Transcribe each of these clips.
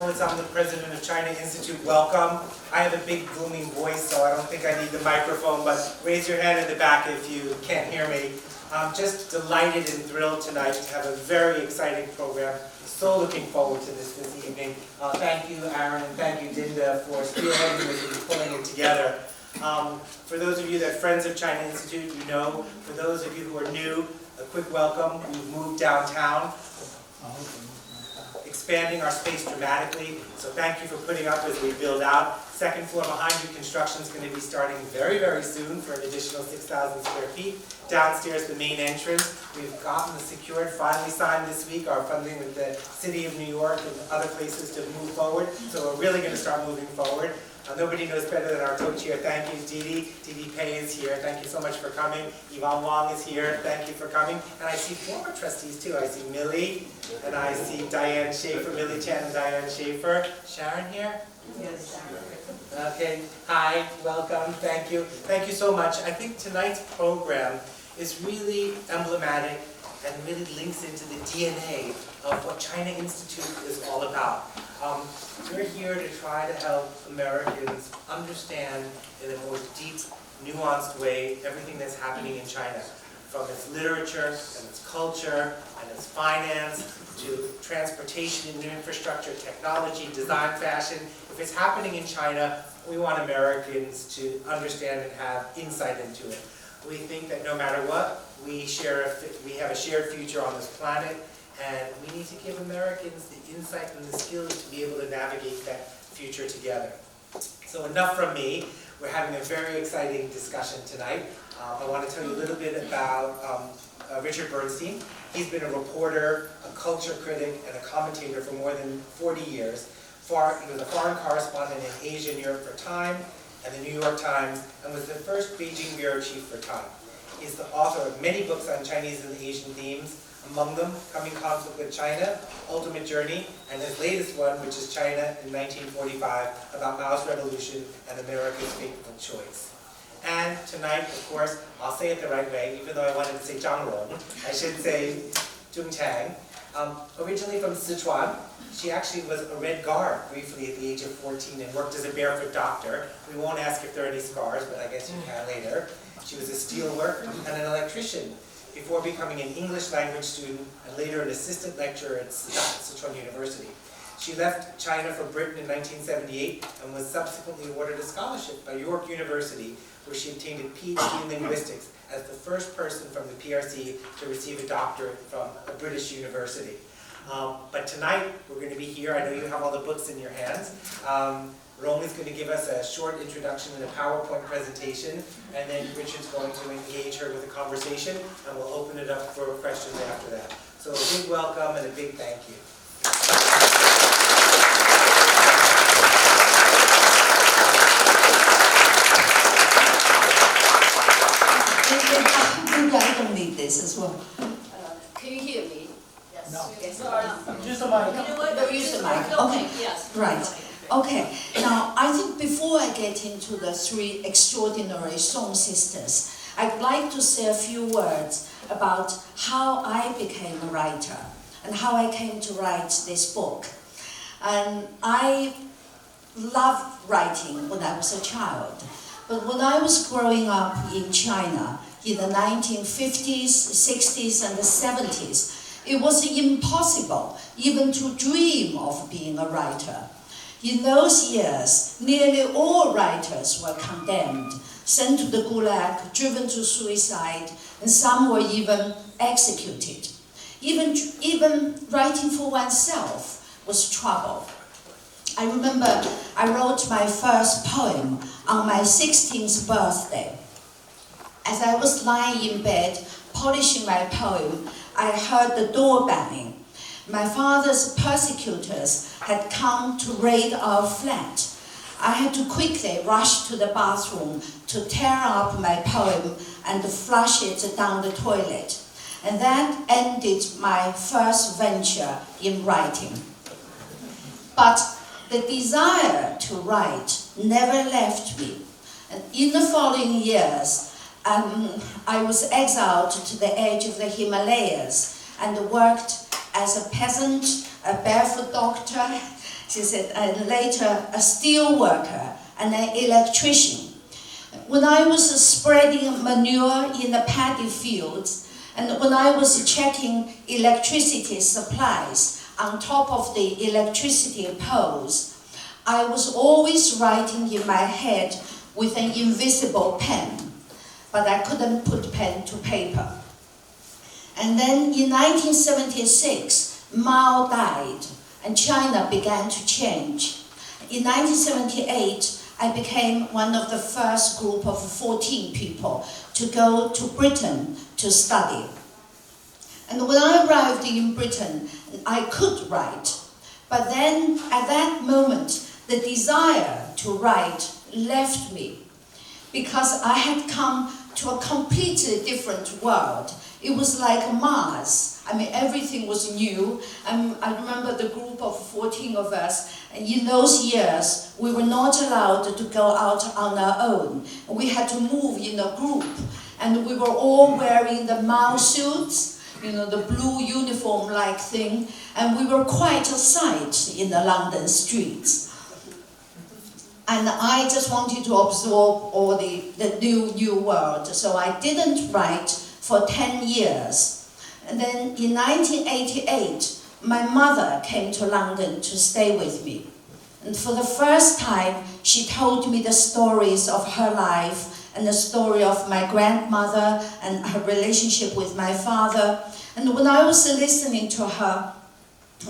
I'm the president of China Institute. Welcome. I have a big booming voice, so I don't think I need the microphone, but raise your hand in the back if you can't hear me. I'm just delighted and thrilled tonight to have a very exciting program. So looking forward to this evening. Thank you, Aaron, and thank you, Dinda, for spearheading this and pulling it together. For those of you that are friends of China Institute, you know. For those of you who are new, a quick welcome. We've moved downtown, expanding our space dramatically, so thank you for putting up as we build out. Second floor behind you, construction is going to be starting very, very soon for an additional 6,000 square feet. Downstairs, the main entrance, we've gotten the secured, finally signed this week, our funding with the City of New York and other places to move forward, so we're really going to start moving forward. Nobody knows better than our co-chair. Thank you, Didi. Didi Pei is here. Thank you so much for coming. Yvonne Wong is here. Thank you for coming. And I see former trustees too. I see Millie, and I see Diane Schaefer, Millie Chan and Diane Schaefer. Sharon here? Yes. Okay. Hi. Welcome. Thank you. Thank you so much. I think tonight's program is really emblematic and really links into the DNA of what China Institute is all about. We're here to try to help Americans understand in a more deep, nuanced way everything that's happening in China, from its literature and its culture and its finance to transportation and infrastructure, technology, design, fashion. If it's happening in China, we want Americans to understand and have insight into it. We think that no matter what, we have a shared future on this planet, and we need to give Americans the insight and the skills to be able to navigate that future together. So enough from me. We're having a very exciting discussion tonight. I want to tell you a little bit about Richard Bernstein. He's been a reporter, a culture critic, and a commentator for more than 40 years. He was a foreign correspondent in Asia and Europe for Time and the New York Times, and was the first Beijing bureau chief for Time. He's the author of many books on Chinese and Asian themes, among them Coming Conflict with China, Ultimate Journey, and his latest one, which is China in 1945, about Mao's revolution and America's fateful choice. And tonight, of course, I'll say it the right way, even though I wanted to say Zhang Rong, I should say Jung Chang. Originally from Sichuan, she actually was a Red Guard briefly at the age of 14 and worked as a barefoot doctor. We won't ask if there are any scars, but I guess you can later. She was a steel worker and an electrician before becoming an English language student and later an assistant lecturer at Sichuan University. She left China for Britain in 1978 and was subsequently awarded a scholarship by York University, where she obtained a PhD in linguistics as the first person from the PRC to receive a doctorate from a British university. But tonight, we're going to be here. I know you have all the books in your hands. Rome is going to give us a short introduction and a PowerPoint presentation, and then Richard's going to engage her with a conversation, and we'll open it up for questions after that. So a big welcome and a big thank you. Maybe I don't need this as well. Can you hear me? Yes. No. Yes. Use the mic. No, use the mic. Okay. Yes. Right. Okay. Now, I think before I get into the three extraordinary Soong sisters, I'd like to say a few words about how I became a writer and how I came to write this book. And I loved writing when I was a child. But when I was growing up in China in the 1950s, 60s, and the 70s, it was impossible even to dream of being a writer. In those years, nearly all writers were condemned, sent to the Gulag, driven to suicide, and some were even executed. Even writing for oneself was trouble. I remember I wrote my first poem on my 16th birthday. As I was lying in bed, polishing my poem, I heard the door banging. My father's persecutors had come to raid our flat. I had to quickly rush to the bathroom to tear up my poem and flush it down the toilet. And that ended my first venture in writing. But the desire to write never left me. And in the following years, I was exiled to the edge of the Himalayas and worked as a peasant, a barefoot doctor, She said, and later a steel worker and an electrician. When I was spreading manure in the paddy fields, and when I was checking electricity supplies on top of the electricity poles, I was always writing in my head with an invisible pen, but I couldn't put pen to paper. And then in 1976, Mao died, and China began to change. In 1978, I became one of the first group of 14 people to go to Britain to study. And when I arrived in Britain, I could write. But then, at that moment, the desire to write left me, because I had come to a completely different world. It was like Mars. I mean, everything was new. I remember the group of 14 of us, and in those years, we were not allowed to go out on our own. We had to move in a group, and we were all wearing the Mao suits, you know, the blue uniform-like thing, and we were quite a sight in the London streets. And I just wanted to absorb all the new world, so I didn't write for 10 years. And then in 1988, my mother came to London to stay with me. And for the first time, she told me the stories of her life and the story of my grandmother and her relationship with my father. And when I was listening to her,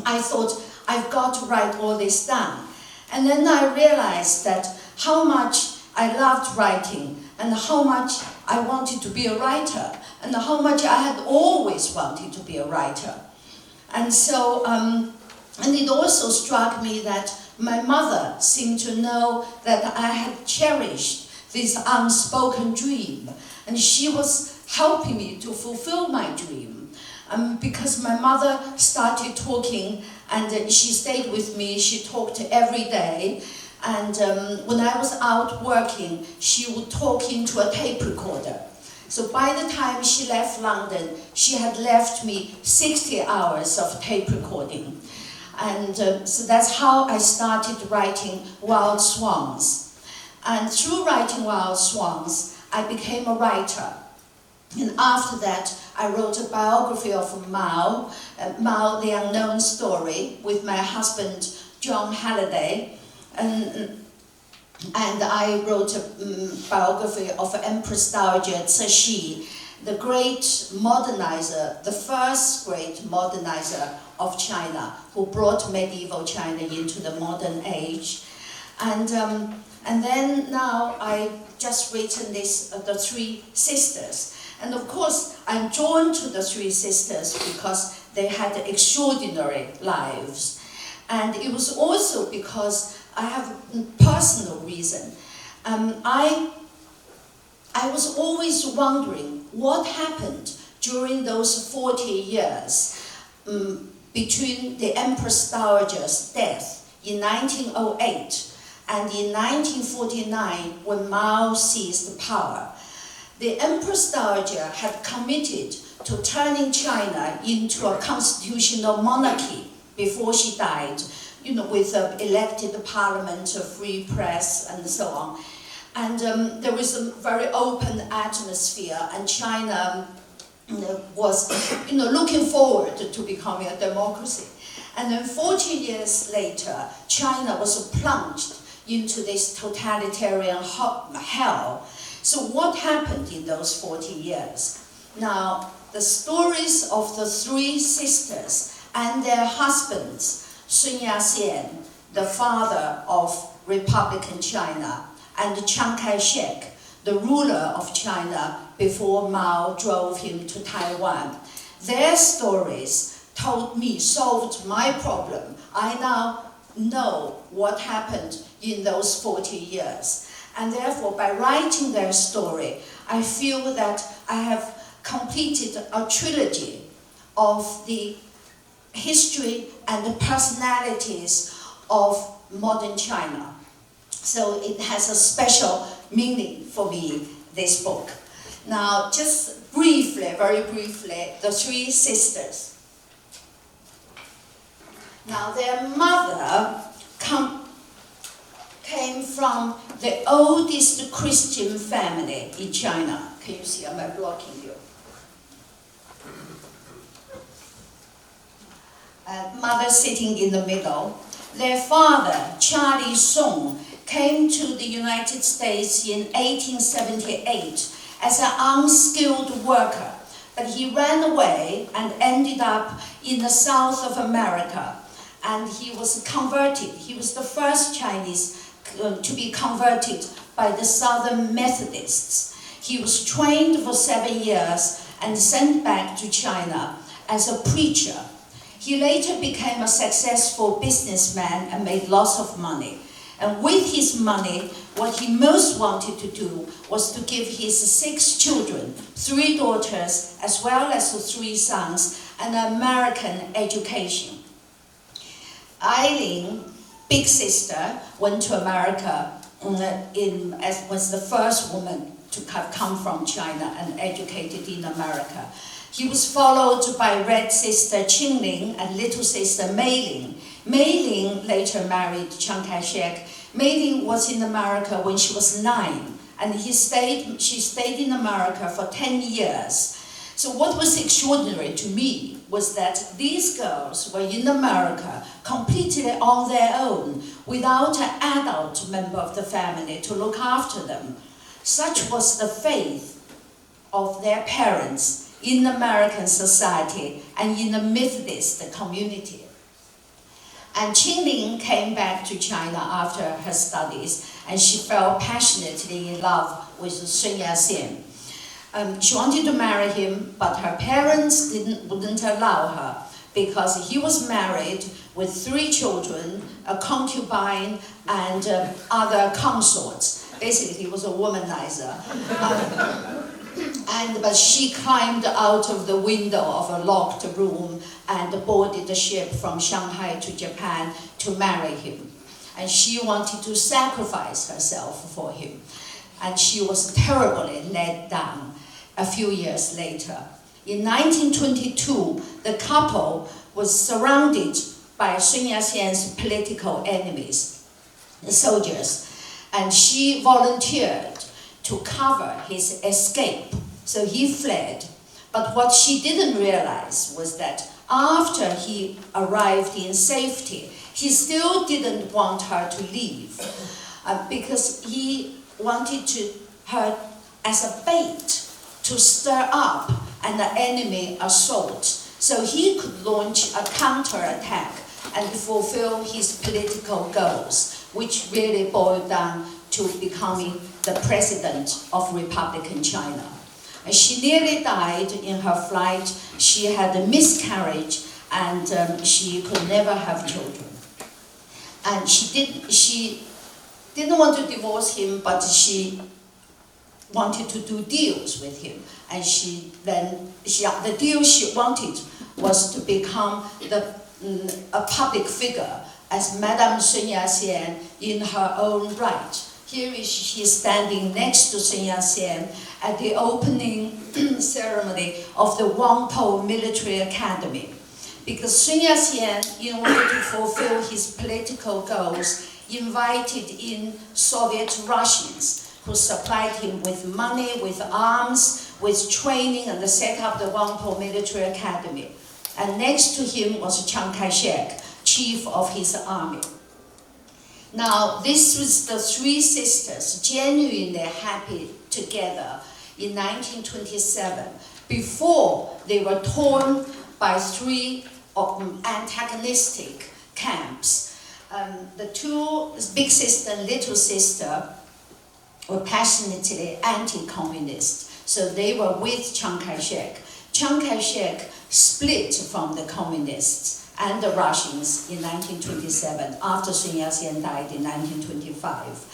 I thought, I've got to write all this down. And then I realized that how much I loved writing and how much I wanted to be a writer and how much I had always wanted to be a writer. And so, and it also struck me that my mother seemed to know that I had cherished this unspoken dream, and she was helping me to fulfill my dream. Because my mother started talking, and she stayed with me. She talked every day, and when I was out working, she would talk into a tape recorder. So by the time she left London, she had left me 60 hours of tape recording. And so that's how I started writing Wild Swans. And through writing Wild Swans, I became a writer. And after that, I wrote a biography of Mao, Mao the Unknown Story, with my husband, John Halliday. And I wrote a biography of Empress Dowager Cixi, the great modernizer, the first great modernizer of China, who brought medieval China into the modern age. And then now I just written this, the Three Sisters. And of course, I'm drawn to the Three Sisters because they had extraordinary lives. And it was also because I have a personal reason. I was always wondering what happened during those 40 years between the Empress Dowager's death in 1908 and in 1949 when Mao seized power. The Empress Dowager had committed to turning China into a constitutional monarchy before she died, you know, with an elected parliament, a free press, and so on. And there was a very open atmosphere, and China was, looking forward to becoming a democracy. And then 40 years later, China was plunged into this totalitarian hell. So what happened in those 40 years? Now, the stories of the Three Sisters and their husbands, Sun Yat-sen, the father of Republican China, and Chiang Kai-Shek, the ruler of China before Mao drove him to Taiwan. Their stories solved my problem. I now know what happened in those 40 years. And therefore, by writing their story, I feel that I have completed a trilogy of the history and the personalities of modern China. So it has a special meaning for me, this book. Now, just briefly, very briefly, the Three Sisters. Now, their mother from the oldest Christian family in China. Can you see? Am I blocking you? Mother sitting in the middle. Their father, Charlie Soong, came to the United States in 1878 as an unskilled worker, but he ran away and ended up in the south of America, and he was converted. He was the first Chinese to be converted by the Southern Methodists. He was trained for 7 years and sent back to China as a preacher. He later became a successful businessman and made lots of money. And with his money, what he most wanted to do was to give his 6 children, 3 daughters as well as 3 sons, an American education. Eileen, big sister, went to America was the first woman to have come from China and educated in America. He was followed by red sister Qingling and little sister Meiling. Meiling later married Chiang Kai-Shek. Meiling was in America when she was 9, and she stayed in America for 10 years. So what was extraordinary to me was that these girls were in America completely on their own, without an adult member of the family to look after them. Such was the faith of their parents in American society and in the Methodist community. And Qingling came back to China after her studies, and she fell passionately in love with Sun Yat-sen. She wanted to marry him, but her parents wouldn't allow her, because he was married with 3 children, a concubine, and other consorts. Basically, he was a womanizer. But she climbed out of the window of a locked room and boarded the ship from Shanghai to Japan to marry him. And she wanted to sacrifice herself for him. And she was terribly let down a few years later. In 1922, the couple was surrounded by Sun Yat-sen's political enemies, the soldiers, and she volunteered to cover his escape. So he fled. But what she didn't realize was that after he arrived in safety, he still didn't want her to leave, because he wanted her as a bait to stir up an enemy assault, so he could launch a counterattack and fulfill his political goals, which really boiled down to becoming the president of Republican China. And she nearly died in her flight. She had a miscarriage, and she could never have children. And she didn't want to divorce him, but she wanted to do deals with him. And the deal she wanted was to become a public figure as Madame Sun Yat-sen in her own right. Here is she standing next to Sun Yat-sen at the opening ceremony of the Wangpo Military Academy. Because Sun Yat-sen, in order to fulfill his political goals, invited in Soviet Russians who supplied him with money, with arms, with training, and set up the Wangpo Military Academy. And next to him was Chiang Kai-Shek, chief of his army. Now, this was the 3 sisters genuinely happy together in 1927, before they were torn by 3 antagonistic camps. The 2, big sister and little sister, were passionately anti-communist, so they were with Chiang Kai-Shek. Chiang Kai-Shek split from the communists and the Russians in 1927, after Sun Yat-sen died in 1925.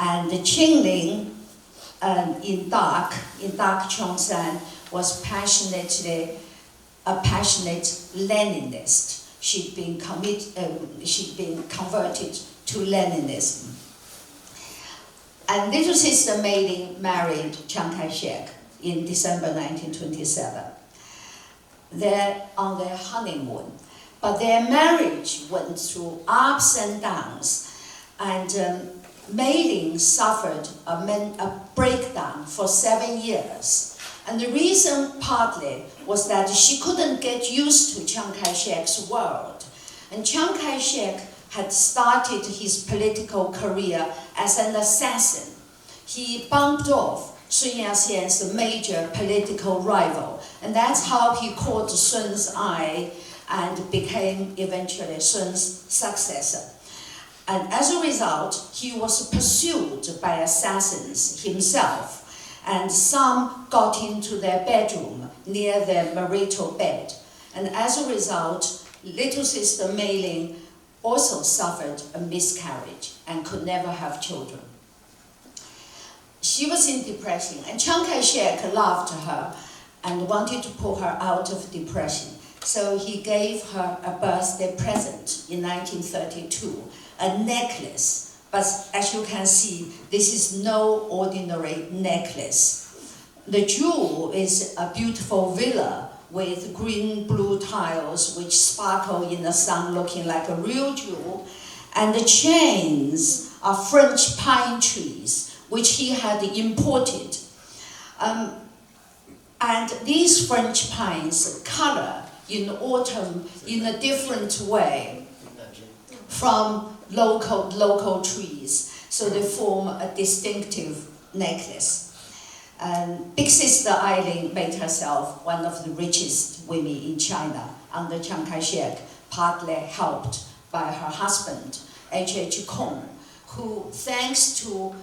And the Qingling in dark Cheongshan was a passionate Leninist. She'd been converted to Leninism. And little sister Meiling married Chiang Kai-Shek in December 1927. They're on their honeymoon. But their marriage went through ups and downs. And Mei Ling suffered a breakdown for 7 years. And the reason partly was that she couldn't get used to Chiang Kai-shek's world. And Chiang Kai-shek had started his political career as an assassin. He bumped off Sun Yat-sen's major political rival, and that's how he caught Sun's eye and became eventually Sun's successor. And as a result, he was pursued by assassins himself, and some got into their bedroom near their marital bed. And as a result, little sister Mei Ling also suffered a miscarriage and could never have children. She was in depression, and Chiang Kai-shek loved her and wanted to pull her out of depression. So he gave her a birthday present in 1932, a necklace. But as you can see, this is no ordinary necklace. The jewel is a beautiful villa with green-blue tiles which sparkle in the sun, looking like a real jewel. And the chains are French pine trees, which he had imported. And these French pines color in autumn in a different way from local trees, so they form a distinctive necklace. And Big Sister Eileen made herself one of the richest women in China under Chiang Kai-shek, partly helped by her husband, H.H. Kong, who, thanks to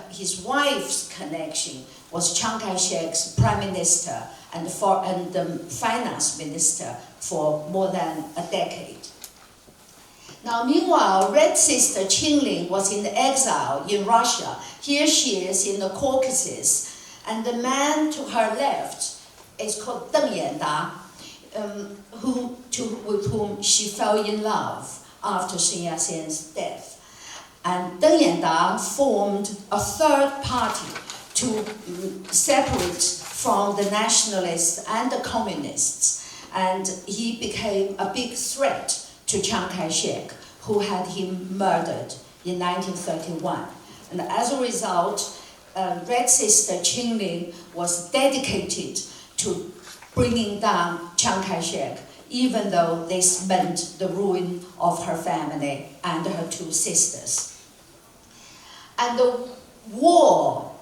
his wife's connection, was Chiang Kai-shek's prime minister and finance minister for more than a decade. Now, meanwhile, Red Sister Qingling was in exile in Russia. Here she is in the Caucasus, and the man to her left is called Deng Yanda, with whom she fell in love after Sun Yat-sen's death. And Deng Yanda formed a third party to separate from the nationalists and the communists, and he became a big threat to Chiang Kai-shek, who had him murdered in 1931. And as a result, Red Sister Qingling was dedicated to bringing down Chiang Kai-shek, even though this meant the ruin of her family and her two sisters. And the war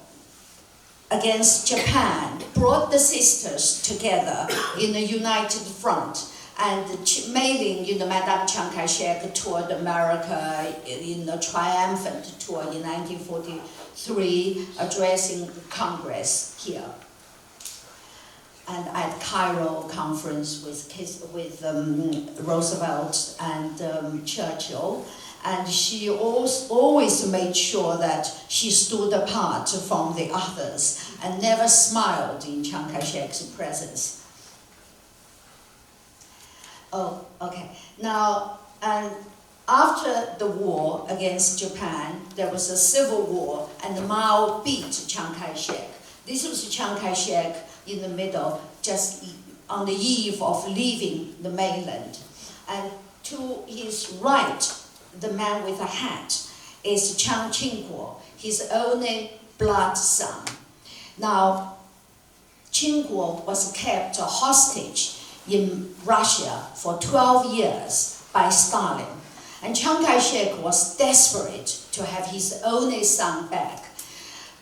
against Japan brought the sisters together in a united front. And Mei Ling, Madame Chiang Kai-shek toured America in a triumphant tour in 1943, addressing Congress here. And at Cairo conference with Roosevelt and Churchill. And she always made sure that she stood apart from the others and never smiled in Chiang Kai-shek's presence. Oh, okay. Now, and after the war against Japan, there was a civil war, and Mao beat Chiang Kai-shek. This was Chiang Kai-shek in the middle, just on the eve of leaving the mainland. And to his right, the man with a hat, is Chiang Ching-kuo, his only blood son. Now, Ching-kuo was kept hostage in Russia for 12 years by Stalin. And Chiang Kai-shek was desperate to have his only son back.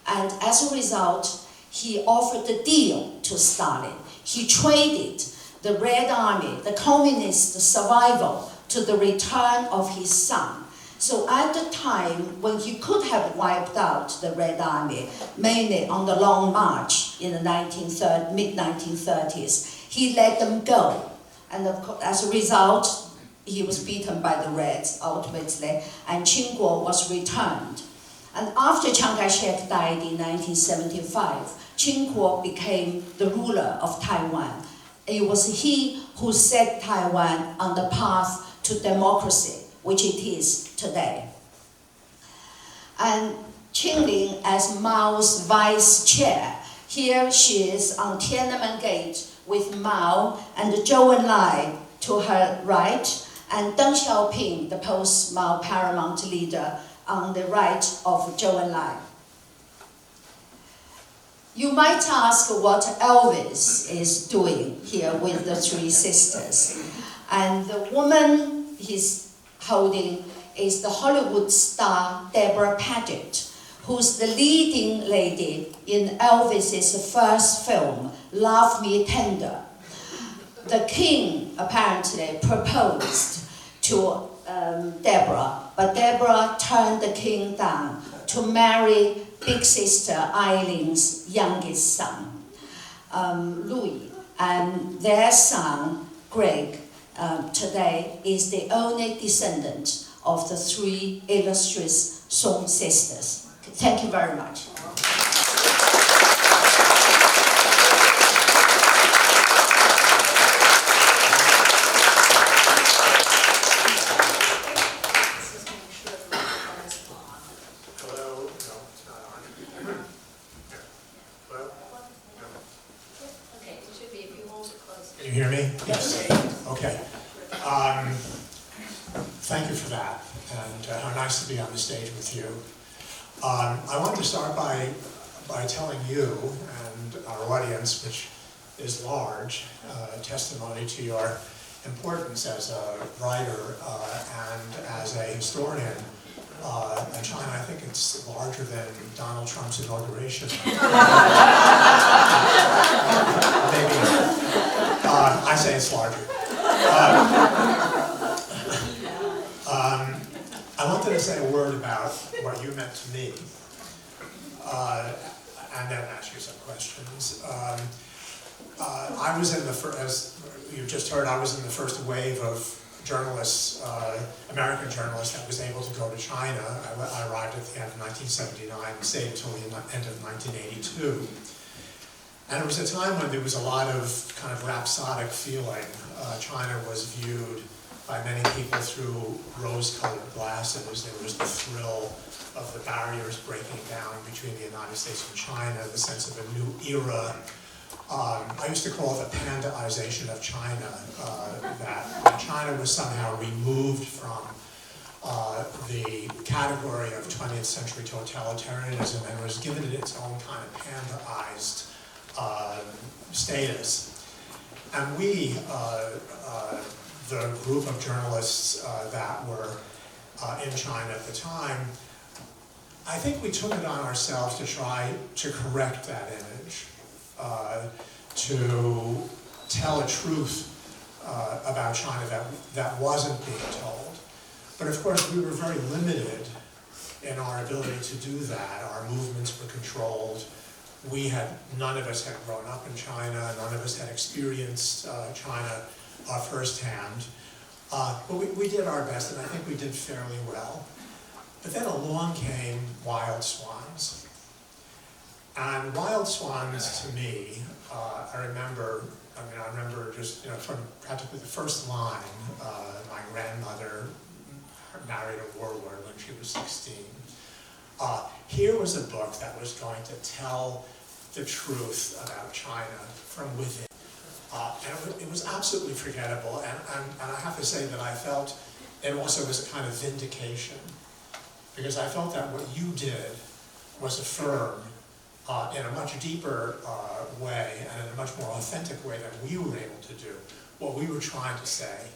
And as a result, he offered a deal to Stalin. He traded the Red Army, the communist survival, to the return of his son. So at the time when he could have wiped out the Red Army, mainly on the Long March in the mid-1930s, he let them go. And of course, as a result, he was beaten by the Reds ultimately, and Qing-kuo was returned. And after Chiang Kai-shek died in 1975, Qing-kuo became the ruler of Taiwan. It was he who set Taiwan on the path to democracy, which it is today. And Qingling as Mao's vice chair, here she is on Tiananmen Gate with Mao and Zhou Enlai to her right, and Deng Xiaoping, the post-Mao paramount leader, on the right of Zhou Enlai. You might ask what Elvis is doing here with the three sisters. And the woman he's holding is the Hollywood star Deborah Paget, who's the leading lady in Elvis's first film, Love Me Tender. The king apparently proposed to Deborah, but Deborah turned the king down to marry big sister Eileen's youngest son, Louis, and their son, Greg, today is the only descendant of the three illustrious Soong sisters. Thank you very much. Can you hear me? Yes. Okay. Thank you for that, and how nice to be on the stage with you. I wanted to start by telling you and our audience, which is large, testimony to your importance as a writer and as a historian. In China, I think it's larger than Donald Trump's inauguration. Maybe. I say it's larger. I wanted to say a word about what you meant to me, and then ask you some questions. I was in the first, as you just heard, I was in the first wave of journalists, American journalists that was able to go to China. I arrived at the end of 1979 and stayed until the end of 1982. And it was a time when there was a lot of kind of rhapsodic feeling. China was viewed by many people through rose-colored glasses. There was the thrill of the barriers breaking down between the United States and China, the sense of a new era. I used to call it the pandaization of China, that when China was somehow removed from the category of 20th century totalitarianism and was given its own kind of pandaized status. And we, the group of journalists that were in China at the time, I think we took it on ourselves to try to correct that image, to tell a truth about China that wasn't being told. But of course, we were very limited in our ability to do that. Our movements were controlled. None of us had grown up in China. None of us had experienced China firsthand. But we did our best, and I think we did fairly well. But then along came Wild Swans. And Wild Swans, to me, I remember just, from practically the first line, my grandmother married a warlord when she was 16. Here was a book that was going to tell the truth about China from within. And it was absolutely forgettable, and I have to say that I felt it also was a kind of vindication, because I felt that what you did was affirm in a much deeper way and in a much more authentic way than we were able to do what we were trying to say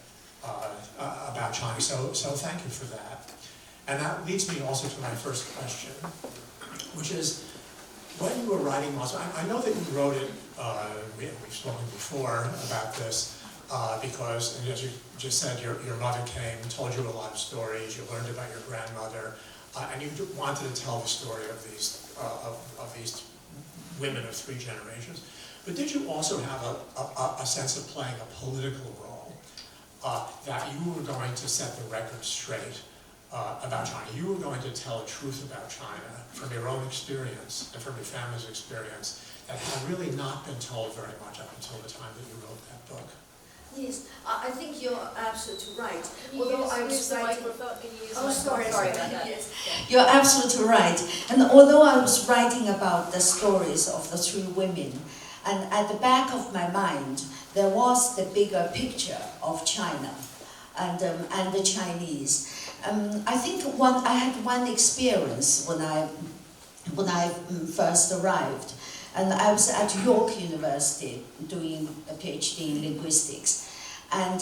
about China. So thank you for that. And that leads me also to my first question, which is, when you were writing Wild Swans, I know that you wrote it, we've spoken before about this, because, and as you just said, your mother came, told you a lot of stories, you learned about your grandmother, and you wanted to tell the story of these women of three generations. But did you also have a sense of playing a political role, that you were going to set the record straight about China? You were going to tell the truth about China from your own experience and from your family's experience that had really not been told very much up until the time that you wrote that book. Yes, I think you're absolutely right. Although I was writing... sorry about that. Yes. You're absolutely right. And although I was writing about the stories of the three women, and at the back of my mind, there was the bigger picture of China and the Chinese. I think I had one experience when I first arrived, and I was at York University doing a PhD in linguistics, and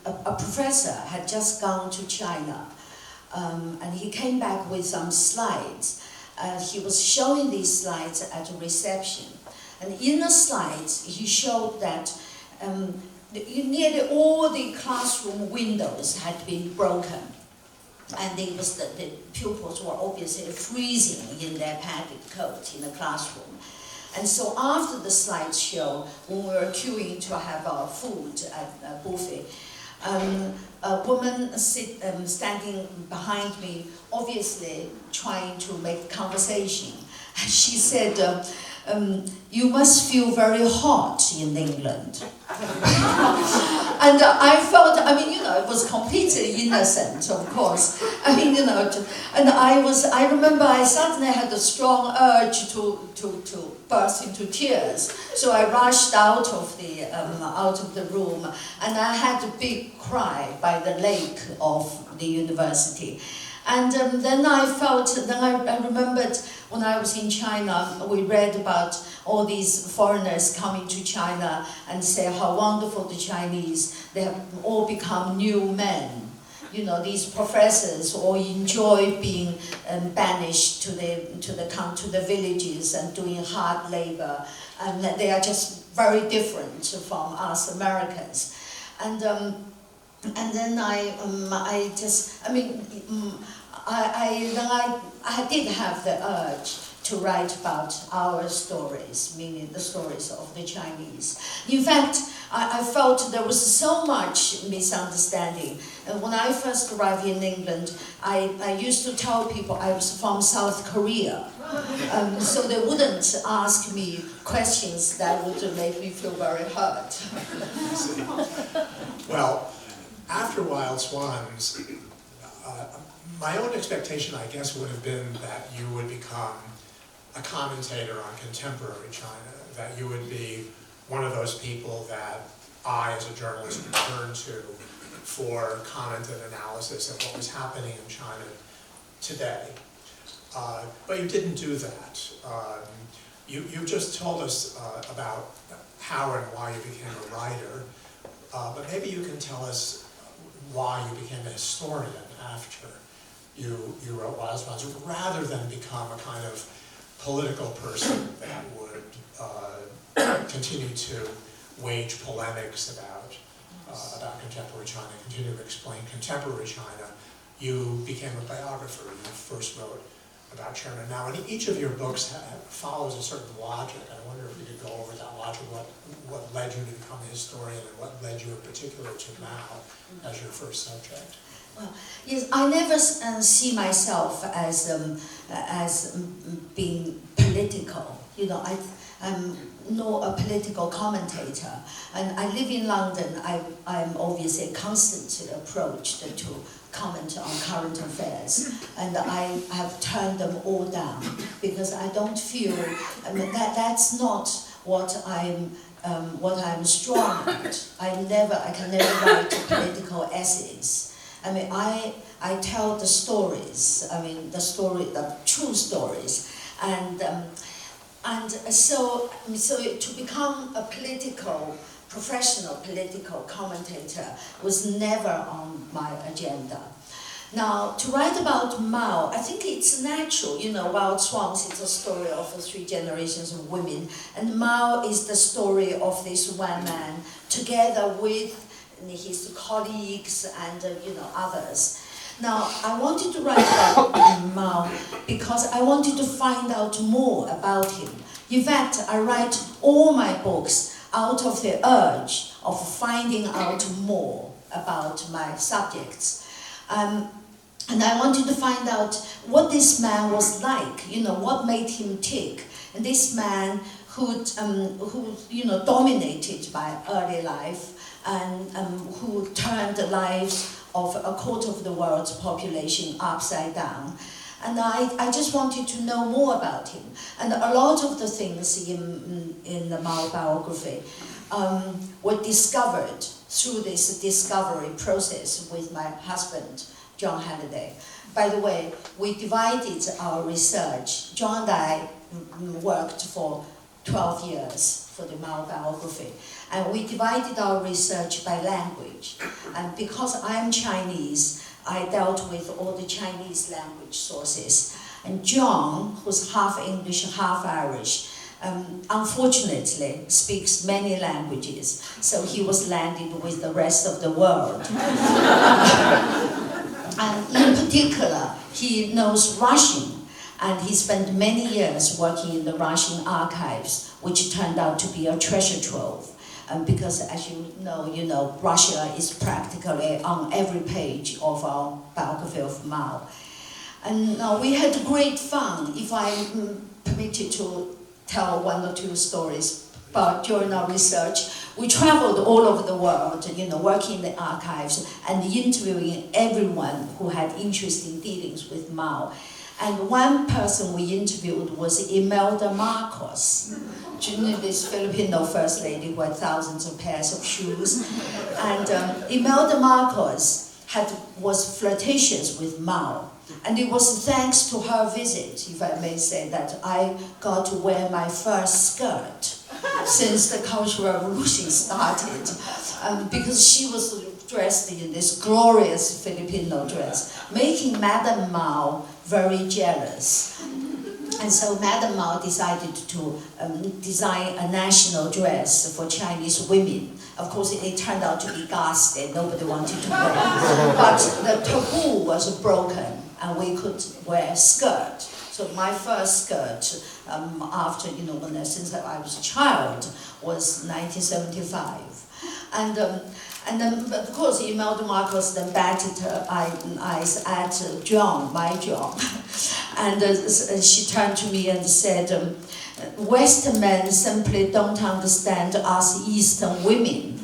a professor had just gone to China, and he came back with some slides. He was showing these slides at a reception, and in the slides he showed that nearly all the classroom windows had been broken. And it was the pupils were obviously freezing in their padded coat in the classroom. And so after the slideshow, when we were queuing to have our food at a buffet, a woman standing behind me, obviously trying to make conversation. She said, you must feel very hot in England. And I felt, it was completely innocent, of course. And I remember I suddenly had a strong urge to burst into tears. So I rushed out of the room, and I had a big cry by the lake of the university. And then I remembered when I was in China, we read about all these foreigners coming to China and say how wonderful the Chinese, they have all become new men. These professors all enjoy being banished to the villages and doing hard labor, and they are just very different from us Americans. And then I did have the urge to write about our stories, meaning the stories of the Chinese. In fact, I felt there was so much misunderstanding. And when I first arrived in England, I used to tell people I was from South Korea. So they wouldn't ask me questions that would make me feel very hurt. Well, after Wild Swans, my own expectation, I guess, would have been that you would become a commentator on contemporary China, that you would be one of those people that I, as a journalist, would turn to for comment and analysis of what was happening in China today. But you didn't do that. You just told us about how and why you became a writer, but maybe you can tell us why you became a historian after you wrote Wild Swans, rather than become a kind of political person that would continue to wage polemics about contemporary China, continue to explain contemporary China. You became a biographer. You first wrote about Chairman Mao, and each of your books follows a certain logic. I wonder if you could go over that logic, what led you to become a historian, and what led you in particular to Mao as your first subject. Well, yes, I never see myself as being political. I'm not a political commentator, and I live in London. I'm obviously constantly approached to comment on current affairs, and I have turned them all down because I don't feel that's not what I'm strong at. I can never write political essays. I tell the stories. The true stories, and so to become a professional political commentator was never on my agenda. Now, to write about Mao, I think it's natural. Wild Swans is a story of 3 generations of women, and Mao is the story of this one man together with his colleagues and others. Now, I wanted to write about Mao because I wanted to find out more about him. In fact, I write all my books out of the urge of finding out more about my subjects. And I wanted to find out what this man was like, what made him tick. And this man who dominated my early life, and who turned the lives of a quarter of the world's population upside down. And I just wanted to know more about him. And a lot of the things in the Mao biography were discovered through this discovery process with my husband, John Halliday. By the way, we divided our research. John and I worked for 12 years for the Mao biography. And we divided our research by language. And because I'm Chinese, I dealt with all the Chinese language sources. And John, who's half English, half Irish, unfortunately speaks many languages, so he was landed with the rest of the world. And in particular, he knows Russian, and he spent many years working in the Russian archives, which turned out to be a treasure trove. Because as you know, Russia is practically on every page of our biography of Mao. And we had great fun. If I'm permitted to tell one or two stories, but during our research, we traveled all over the world, working in the archives and interviewing everyone who had interesting dealings with Mao. And one person we interviewed was Imelda Marcos. Do you know this Filipino first lady who had thousands of pairs of shoes? And Imelda Marcos was flirtatious with Mao. And it was thanks to her visit, if I may say, that I got to wear my first skirt since the Cultural Revolution started. Because she was dressed in this glorious Filipino dress, making Madame Mao very jealous. And so Madame Mao decided to design a national dress for Chinese women. Of course, it turned out to be ghastly, nobody wanted to wear it. But the taboo was broken, and we could wear a skirt. So my first skirt, after, since I was a child, was 1975. And then, of course, Imelda Marcos then batted her eyes at John, my John. And she turned to me and said, Western men simply don't understand us Eastern women.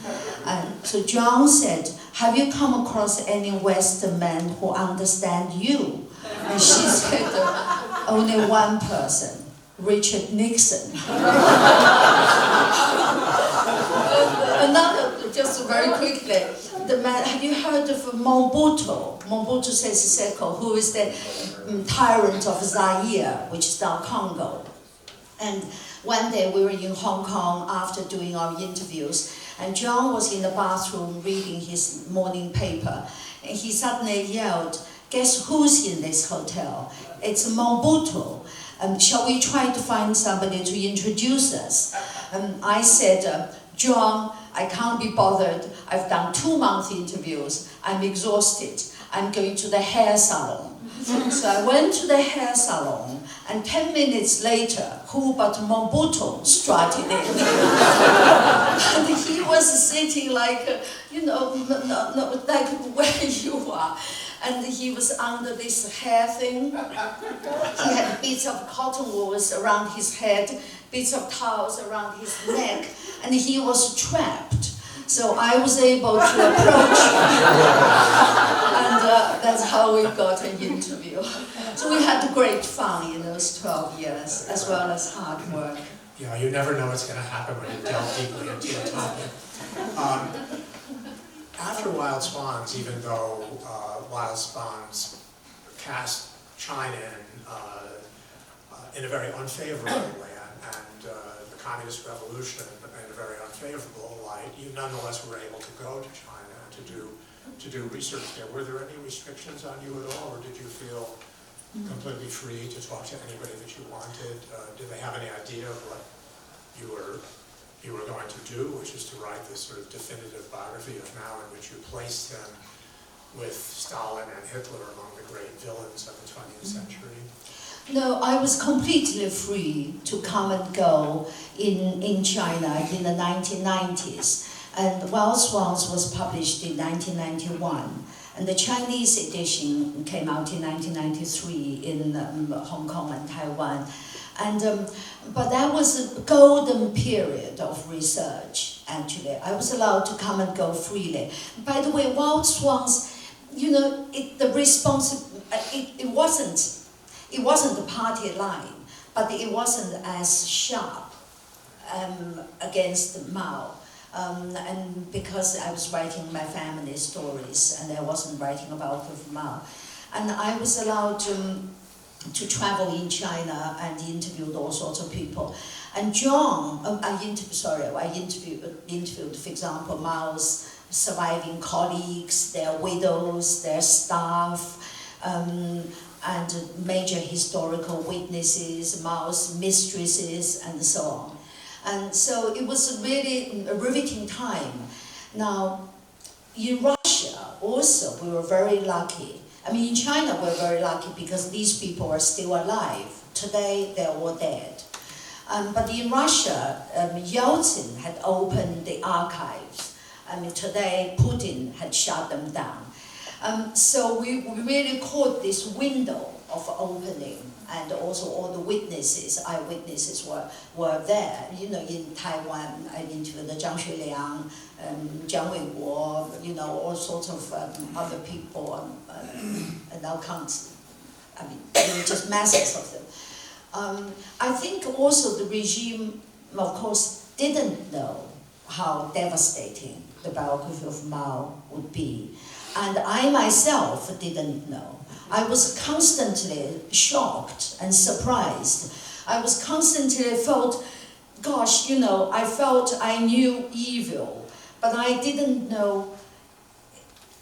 And so John said, have you come across any Western men who understand you? And she said, only one person, Richard Nixon. Another, just very quickly, the man, have you heard of Mobutu? Mobutu Sese Seko, who is the tyrant of Zaire, which is now Congo. And one day we were in Hong Kong after doing our interviews, and John was in the bathroom reading his morning paper, and he suddenly yelled, guess who's in this hotel? It's Mobutu. Shall we try to find somebody to introduce us? I said, John, I can't be bothered. I've done 2-month interviews. I'm exhausted. I'm going to the hair salon. So I went to the hair salon, and 10 minutes later, who but Mobutu strutted in. And he was sitting like, like where you are. And he was under this hair thing. He had bits of cotton wools around his head, bits of towels around his neck, and he was trapped. So I was able to approach him, and that's how we got an interview. So we had great fun in those 12 years, as well as hard work. Yeah, you never know what's going to happen when you delve deeply into a topic. After Wild Swans, even though Wild Swans cast China in a very unfavorable way, and the Communist Revolution in a very unfavorable light, you nonetheless were able to go to China and to do research there. Were there any restrictions on you at all, or did you feel completely free to talk to anybody that you wanted? Did they have any idea of what you were going to do, which is to write this sort of definitive biography of Mao in which you placed him with Stalin and Hitler among the great villains of the 20th century? No, I was completely free to come and go in China in the 1990s. And Wild Swans was published in 1991. And the Chinese edition came out in 1993 in Hong Kong and Taiwan. And, but that was a golden period of research, actually. I was allowed to come and go freely. By the way, Wild Swans, it wasn't the party line, but it wasn't as sharp against Mao. and because I was writing my family stories and I wasn't writing about Mao. And I was allowed to travel in China and interviewed all sorts of people. And I interviewed, for example, Mao's surviving colleagues, their widows, their staff, and major historical witnesses, Mao's mistresses, and so on. And so it was really a riveting time. Now, in Russia also, we were very lucky. I mean, in China, we're very lucky because these people are still alive. Today, they're all dead. But in Russia, Yeltsin had opened the archives. I mean, today, Putin had shut them down. So we really caught this window of opening, and also all the witnesses, eyewitnesses were there. You know, in Taiwan, I interviewed Zhang Xueliang, Jiang Weiguo, you know, all sorts of other people, and I can't, I mean, there were just masses of them. I think also the regime, of course, didn't know how devastating the biography of Mao would be. And I myself didn't know. I was constantly shocked and surprised. I was constantly felt, gosh, you know, I felt I knew evil, but I didn't know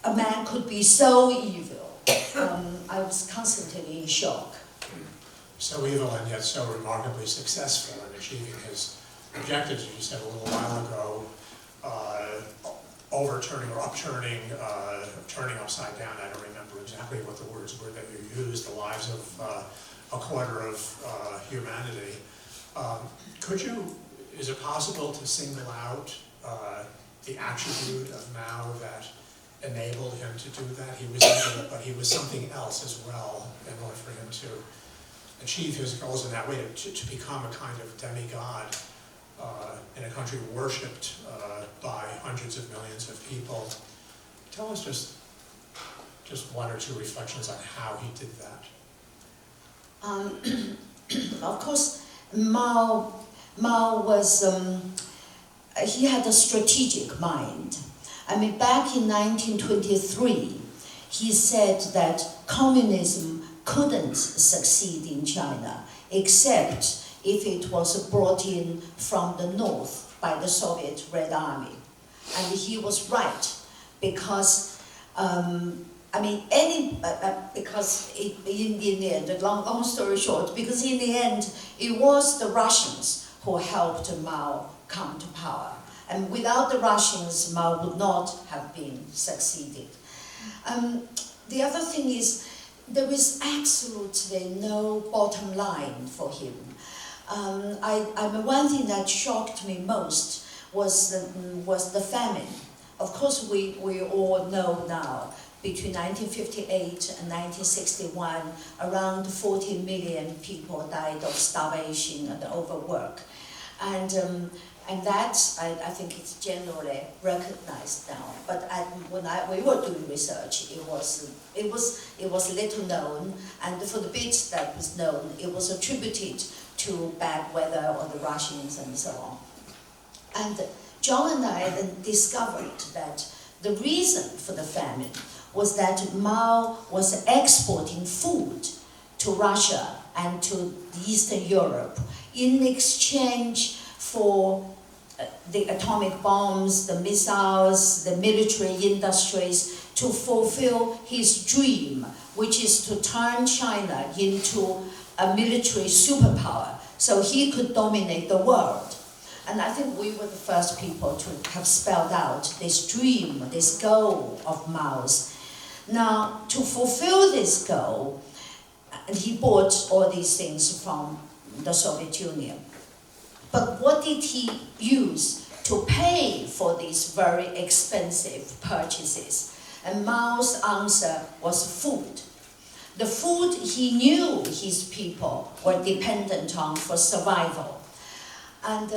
a man could be so evil. I was constantly in shock. So evil and yet so remarkably successful in achieving his objectives, as you said a little while ago, overturning or upturning, turning upside down, I don't remember exactly what the words were that you used, the lives of a quarter of humanity. Is it possible to single out the attribute of Mao that enabled him to do that? He was evil, but he was something else as well in order for him to achieve his goals in that way, to become a kind of demigod in a country worshipped by hundreds of millions of people. Tell us just one or two reflections on how he did that. Of course, Mao was, he had a strategic mind. I mean, back in 1923, he said that communism couldn't succeed in China except if it was brought in from the north by the Soviet Red Army. And he was right, because because in the end, long story short, because in the end, it was the Russians who helped Mao come to power. And without the Russians, Mao would not have been succeeded. The other thing is, there is absolutely no bottom line for him. One thing that shocked me most was the famine. Of course, we all know now, between 1958 and 1961, around 40 million people died of starvation and overwork. And that, I think it's generally recognized now. But when we were doing research, it was little known, and for the bits that was known, it was attributed to bad weather or the Russians and so on. And John and I then discovered that the reason for the famine was that Mao was exporting food to Russia and to Eastern Europe in exchange for the atomic bombs, the missiles, the military industries, to fulfill his dream, which is to turn China into a military superpower so he could dominate the world. And I think we were the first people to have spelled out this dream, this goal of Mao's. Now, to fulfill this goal, he bought all these things from the Soviet Union. But what did he use to pay for these very expensive purchases? And Mao's answer was food. The food he knew his people were dependent on for survival. And,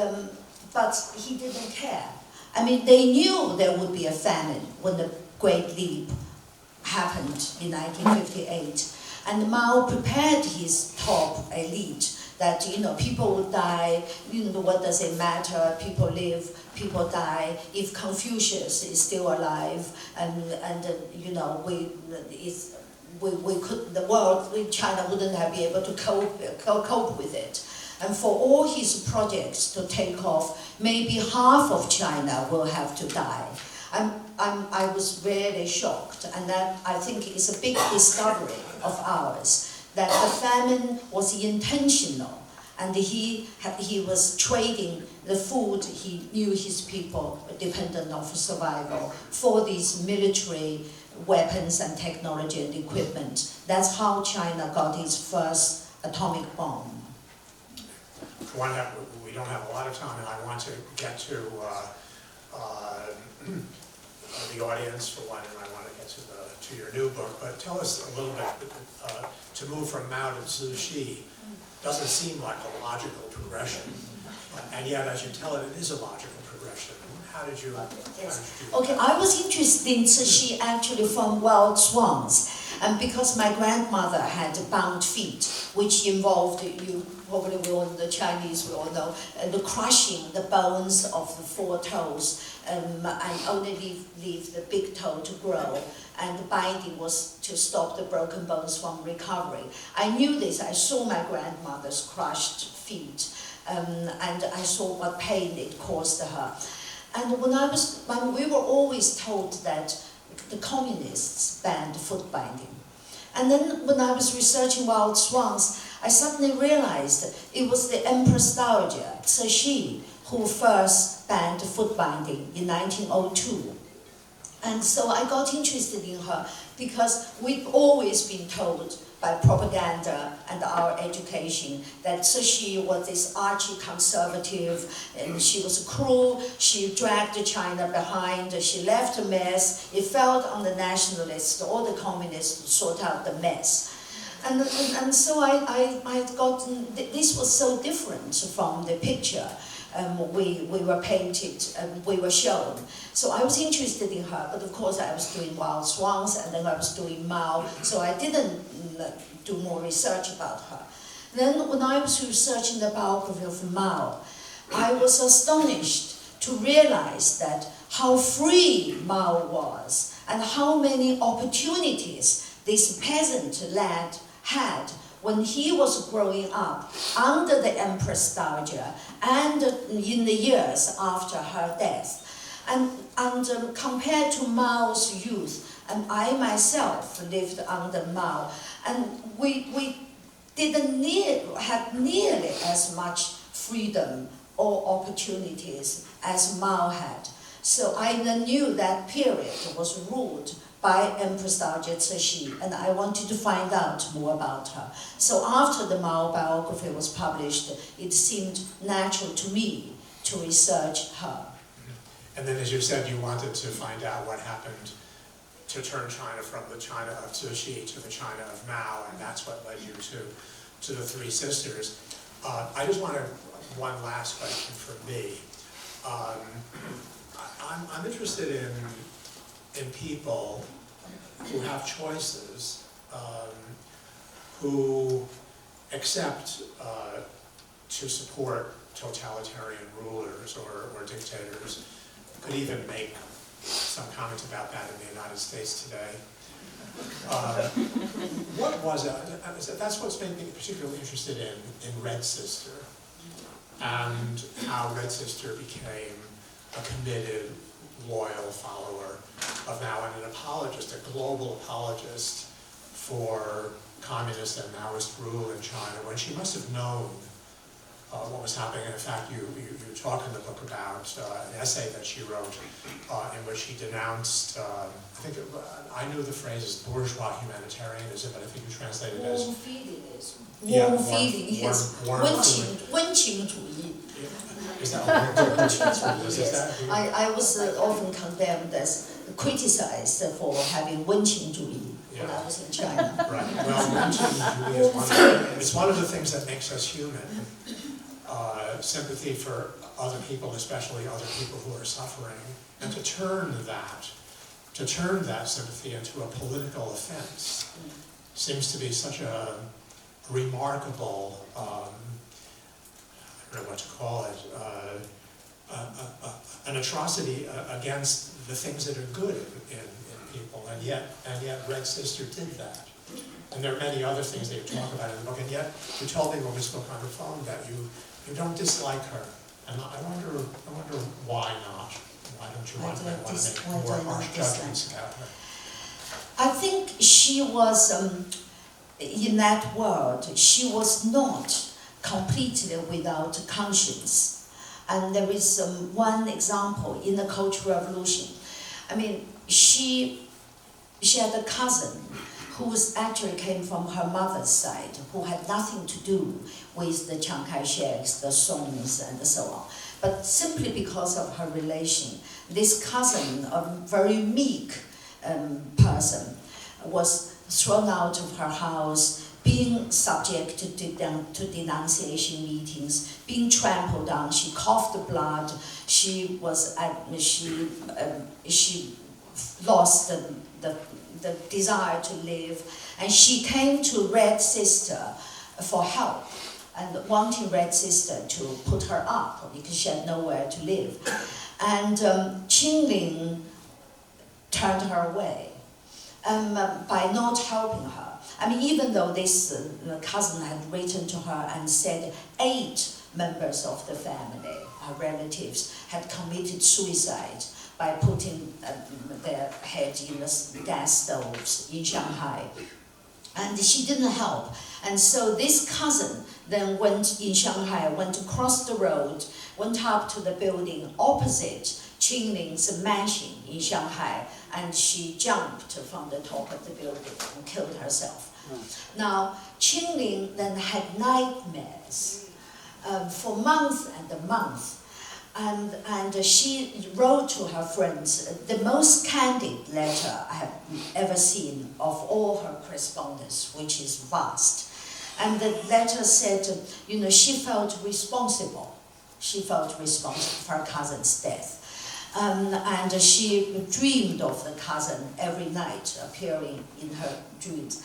but he didn't care. I mean, they knew there would be a famine when the Great Leap happened in 1958. And Mao prepared his top elite that, people would die, what does it matter? People live, people die. If Confucius is still alive, and the world, China wouldn't have been able to cope with it. And for all his projects to take off, maybe half of China will have to die. I was really shocked, and that I think is a big discovery of ours, that the famine was intentional, and he was trading the food he knew his people were dependent on for survival for these military weapons and technology and equipment. That's how China got its first atomic bomb. We don't have a lot of time, and I want to get to the audience for one, and I want to get to your new book. But tell us a little bit, to move from Mao to Tzu Chi doesn't seem like a logical progression, and yet as you tell it, it is a logical progression. How did you? Yes. Do Okay, I was interested in Tzu Chi actually from Wild Swans, and because my grandmother had bound feet, which involved, you probably will, the Chinese will know, the crushing the bones of the four toes, and only leave the big toe to grow, and the binding was to stop the broken bones from recovering. I knew this. I saw my grandmother's crushed feet, and I saw what pain it caused her. And when we were always told that the communists banned foot binding. And then when I was researching Wild Swans, I suddenly realized it was the Empress Dowager, Cixi, who first banned foot binding in 1902. And so I got interested in her because we've always been told by propaganda and our education that Cixi was this archie-conservative, and she was cruel, she dragged China behind, she left a mess, it fell on the nationalists or the communists to sort out the mess. And so I got, this was so different from the picture we were painted, we were shown. So I was interested in her, but of course I was doing Wild Swans, and then I was doing Mao, so I didn't do more research about her. Then when I was researching the biography of Mao, I was astonished to realize that how free Mao was, and how many opportunities this peasant lad had when he was growing up under the Empress Dowager and in the years after her death. And compared to Mao's youth, and I myself lived under Mao, and we didn't have nearly as much freedom or opportunities as Mao had. So I knew that period was ruled by Empress Dowager Cixi, and I wanted to find out more about her. So after the Mao biography was published, it seemed natural to me to research her. And then, as you said, you wanted to find out what happened to turn China from the China of Cixi to the China of Mao, and that's what led you to the Three Sisters. I just wanted one last question for me. I'm interested in people who have choices, who accept to support totalitarian rulers or dictators. Could even make some comment about that in the United States today. What was it? That's what's made me particularly interested in Red Sister, and how Red Sister became a committed, loyal follower of Mao and an apologist, a global apologist for communist and Maoist rule in China, when she must have known what was happening. And in fact, you talk in the book about an essay that she wrote in which she denounced, I knew the phrase as bourgeois humanitarianism, but I think you translated it as... Warm feeling is. Yeah, Warm feeling is. Wenqing 主义. Is that what Yes. I was often condemned as criticized for having 温情主义 when I was in China. Right. Well, Wenqing is one of the things that makes us human. Sympathy for other people, especially other people who are suffering, and to turn that sympathy into a political offense seems to be such a remarkable don't know what to call it, an atrocity against the things that are good in people, and yet Red Sister did that. And there are many other things that you talk about in the book, and yet you told me when we spoke on the phone that you don't dislike her. And I wonder why not? Why don't you want to make more harsh judgments about her? I think she was, in that world, she was not completely without conscience. And there is one example in the Cultural Revolution. I mean, she had a cousin who actually came from her mother's side, who had nothing to do with the Chiang Kai-Sheks, the Soongs, and so on. But simply because of her relation, this cousin, a very meek person, was thrown out of her house, being subjected to denunciation meetings, being trampled on. She coughed blood. She lost the desire to live, and she came to Red Sister for help and wanting Red Sister to put her up because she had nowhere to live. And Qingling turned her away by not helping her. I mean, even though this cousin had written to her and said 8 members of the family, her relatives, had committed suicide by putting their head in the gas stoves in Shanghai. And she didn't help. And so this cousin then went in Shanghai, went across the road, went up to the building opposite Qingling's mansion in Shanghai, and she jumped from the top of the building and killed herself. Now, Qingling then had nightmares for months and months. And she wrote to her friends the most candid letter I have ever seen of all her correspondence, which is vast. And the letter said, she felt responsible. She felt responsible for her cousin's death. And she dreamed of the cousin every night, appearing in her dreams.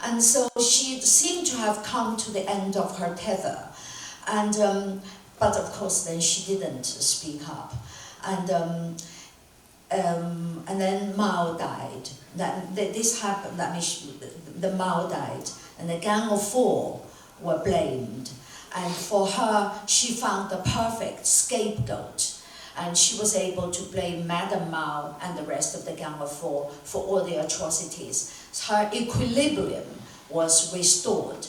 And so she seemed to have come to the end of her tether. But of course, then she didn't speak up, and then Mao died. This happened. I mean, the Mao died, and the Gang of Four were blamed. And for her, she found the perfect scapegoat, and she was able to blame Madame Mao and the rest of the Gang of Four for all the atrocities. Her equilibrium was restored.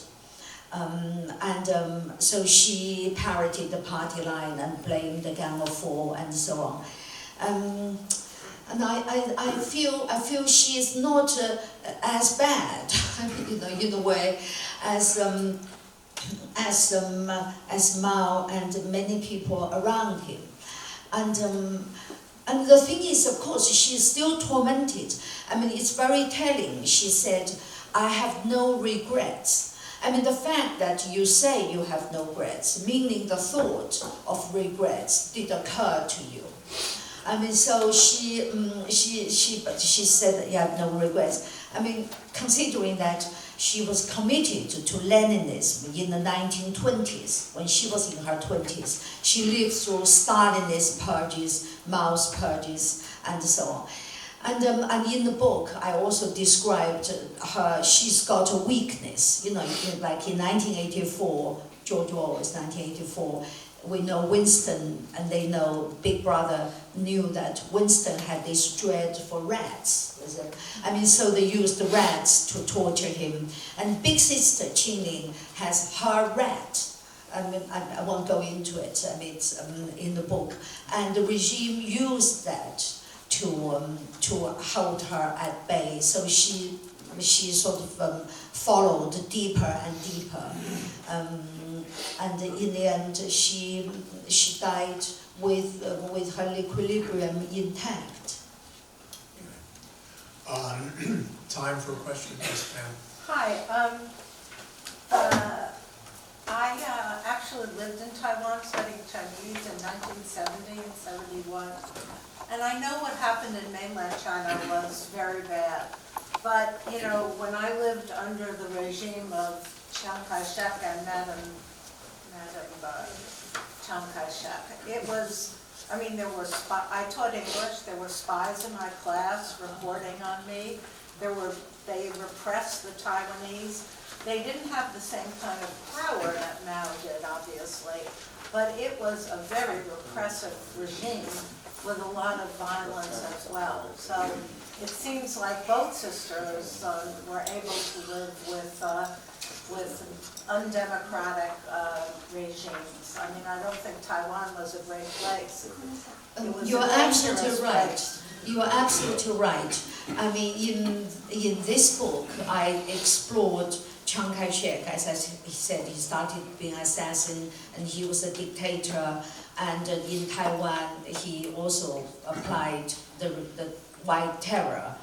So she parroted the party line and blamed the Gang of Four and so on. And I feel she is not as bad, in a way, as Mao and many people around him. And the thing is, of course, she is still tormented. I mean, it's very telling. She said, "I have no regrets." I mean, the fact that you say you have no regrets, meaning the thought of regrets did occur to you. I mean, so she said that you have no regrets. I mean, considering that she was committed to Leninism in the 1920s, when she was in her 20s, she lived through Stalinist purges, Mao's purges, and so on. And in the book, I also described her, she's got a weakness, like in 1984, George Orwell's 1984, we know Winston, and they know Big Brother knew that Winston had this dread for rats. I mean, so they used the rats to torture him. And Big Sister Qingling has her rat. I mean, I won't go into it, I mean, it's in the book. And the regime used that to hold her at bay. So she sort of followed deeper and deeper. And in the end, she died with her equilibrium intact. Time for a question, please, ma'am. Hi. I actually lived in Taiwan studying Chinese in 1970 and 71. And I know what happened in mainland China was very bad. But, when I lived under the regime of Chiang Kai-Shek and Madame Madam Chiang Kai-Shek. It was, I mean, I taught English, there were spies in my class reporting on me. They repressed the Taiwanese. They didn't have the same kind of power that Mao did, obviously, but it was a very repressive regime with a lot of violence as well. So it seems like both sisters were able to live with undemocratic regimes. I mean, I don't think Taiwan was a great place. It was You're a dangerous absolutely right. place. You are absolutely right. I mean, in this book, I explored Chiang Kai-Shek. As I said, he started being an assassin, and he was a dictator. And in Taiwan, he also applied the White Terror.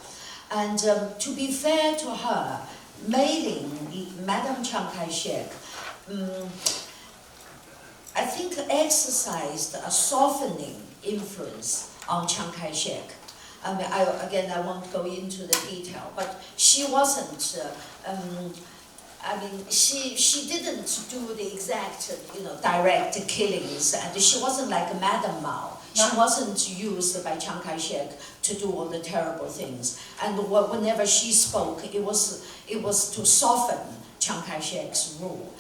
And to be fair to her, Madam Chiang Kai-Shek, I think exercised a softening influence on Chiang Kai-Shek. I mean, I won't go into the detail, but she wasn't, she didn't do the exact, direct killings, and she wasn't like Madame Mao. She wasn't used by Chiang Kai-Shek to do all the terrible things. And whenever she spoke, it was to soften Chiang Kai-Shek's rule.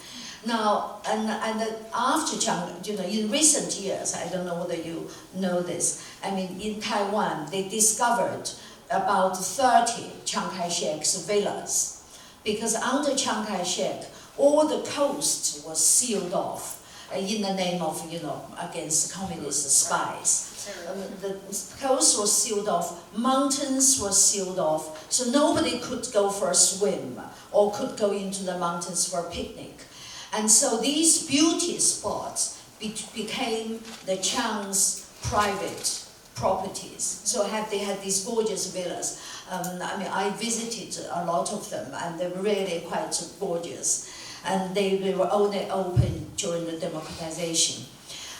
Now, and after Chiang, in recent years, I don't know whether you know this, I mean, in Taiwan, they discovered about 30 Chiang Kai-Shek's villas. Because under Chiang Kai-Shek, all the coast was sealed off in the name of, against communist spies. The coast was sealed off, mountains were sealed off, so nobody could go for a swim or could go into the mountains for a picnic. And so these beauty spots became the Chiang's private properties. So they had these gorgeous villas. I visited a lot of them, and they were really quite gorgeous. And they were only open during the democratization.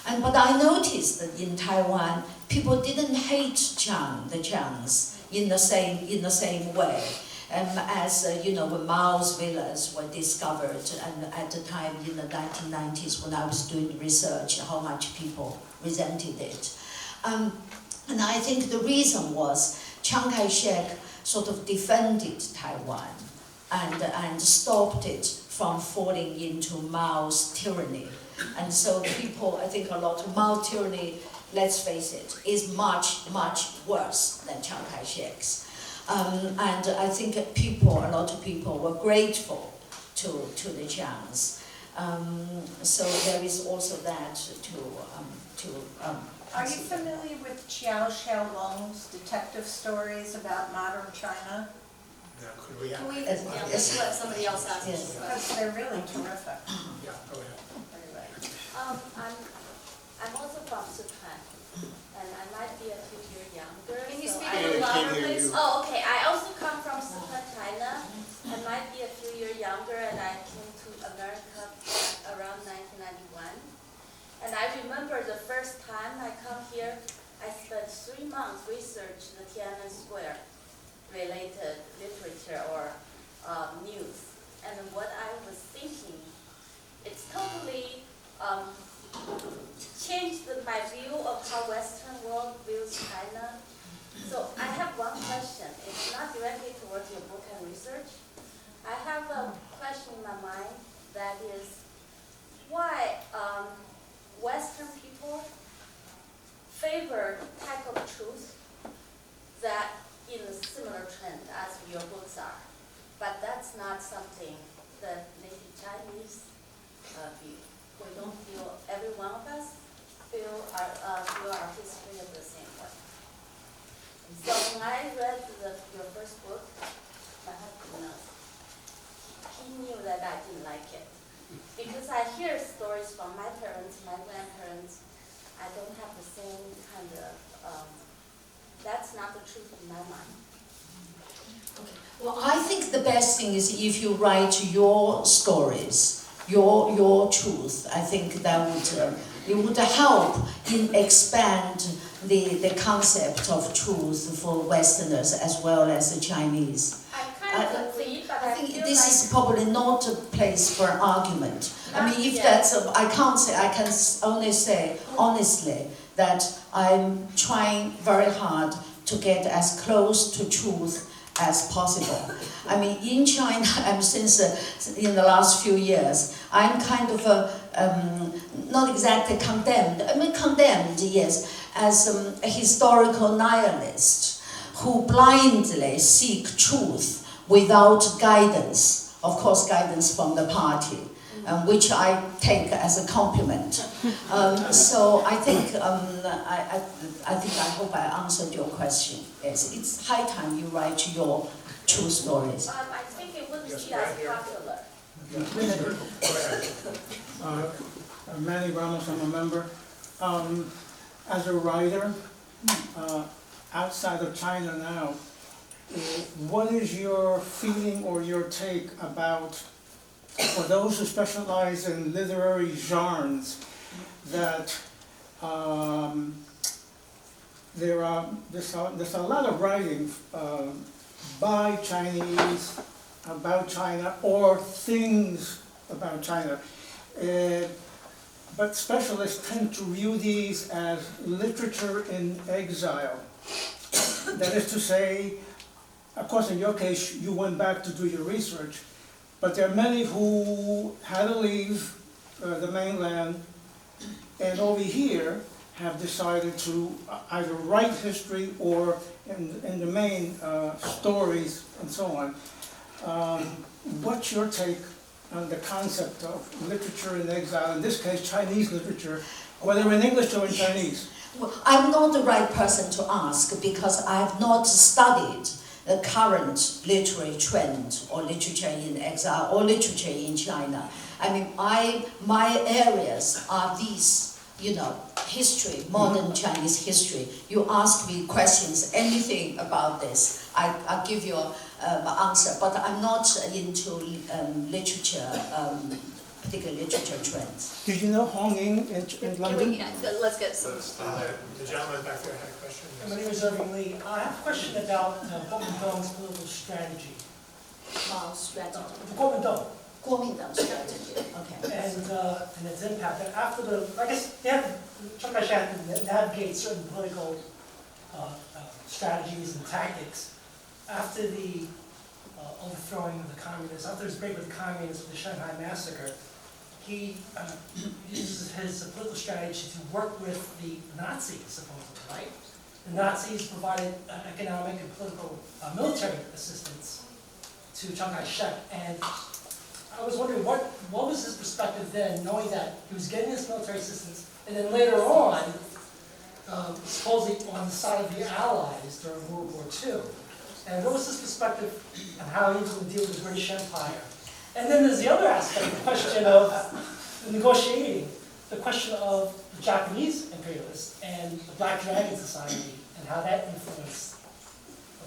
But I noticed that in Taiwan, people didn't hate the Chiangs in the same way. As when Mao's villas were discovered, and at the time in the 1990s when I was doing research, how much people resented it. And I think the reason was Chiang Kai-Shek sort of defended Taiwan and stopped it from falling into Mao's tyranny. And so people, I think a lot of Mao tyranny, let's face it, is much, much worse than Chiang Kai-Shek's. And I think a lot of people were grateful to the Chiangs. So there is also that Are you familiar with Xiao Xiaolong's detective stories about modern China? Now, could we Can we, have? let's let somebody else ask Yes. this Because question. they're really terrific. Yeah, go ahead. Anyway. I'm also from Sichuan, and I might be a few years younger. Can you so speak I- a little can't louder, hear please? you. Oh, okay. I also come from Sichuan, China. I might be a few years younger, and I came to America around 1991. And I remember the first time I come here, I spent 3 months researching the Tiananmen Square related literature or news. And what I was thinking, it's totally changed my view of how Western world views China. So I have one question. It's not directly towards your book and research. I have a question in my mind that is, why Western people favor type of truth that in a similar trend as your books are, but that's not something that native Chinese view. We don't feel, every one of us feel our history in the same way. So when I read your first book, my husband knows, he knew that I didn't like it. Because I hear stories from my parents, my grandparents, I don't have the same kind of, that's not the truth in my mind. Well, I think the best thing is if you write your stories, your truth. I think that it would help in expand the concept of truth for Westerners as well as the Chinese. I kind of agree, but I I think feel this like is probably not a place for argument. I mean, if Yeah. that's, I can't say, I can only say honestly that I'm trying very hard to get as close to truth as possible. I mean, in China, since in the last few years, I'm kind of not exactly condemned. I mean, condemned, yes, as a historical nihilist who blindly seek truth without guidance. Of course, guidance from the party, which I take as a compliment. So I think I hope I answered your question. Yes, it's high time you write your true stories. I think it wouldn't be as popular. Manny Ramos, I'm a member. As a writer, outside of China now, what is your feeling or your take about, for those who specialize in literary genres, that there's a lot of writing by Chinese about China or things about China. But specialists tend to view these as literature in exile. That is to say, of course in your case you went back to do your research, but there are many who had to leave the mainland and over here have decided to either write history or in the main stories and so on. What's your take on the concept of literature in exile, in this case Chinese literature, whether in English or in Chinese? Well, I'm not the right person to ask because I have not studied the current literary trend or literature in exile or literature in China. I mean, my areas are these, history, modern Chinese history. You ask me questions, anything about this, I'll give you an answer, but I'm not into literature, particular literature trends. Did you know Hong Ying in London? Let's get some. The gentleman back there had a question. My name is Irving Lee. I have a question about Kuomintang's political strategy. Strategy. Kuomintang Kuomintang strategy, okay. and its impact. And after I guess Chiang Kai-Shek had to navigate certain political strategies and tactics after the overthrowing of the communists, after his break with the communists, the Shanghai massacre. He uses his political strategy to work with the Nazis, supposedly, right? The Nazis provided economic and political military assistance to Chiang Kai-Shek, and I was wondering what was his perspective then, knowing that he was getting this military assistance, and then later on, supposedly on the side of the Allies during World War II. And what was his perspective on how he was going to deal with the British Empire? And then there's the other aspect, the question of the negotiating, the question of the Japanese imperialists and the Black Dragon Society, and how that influenced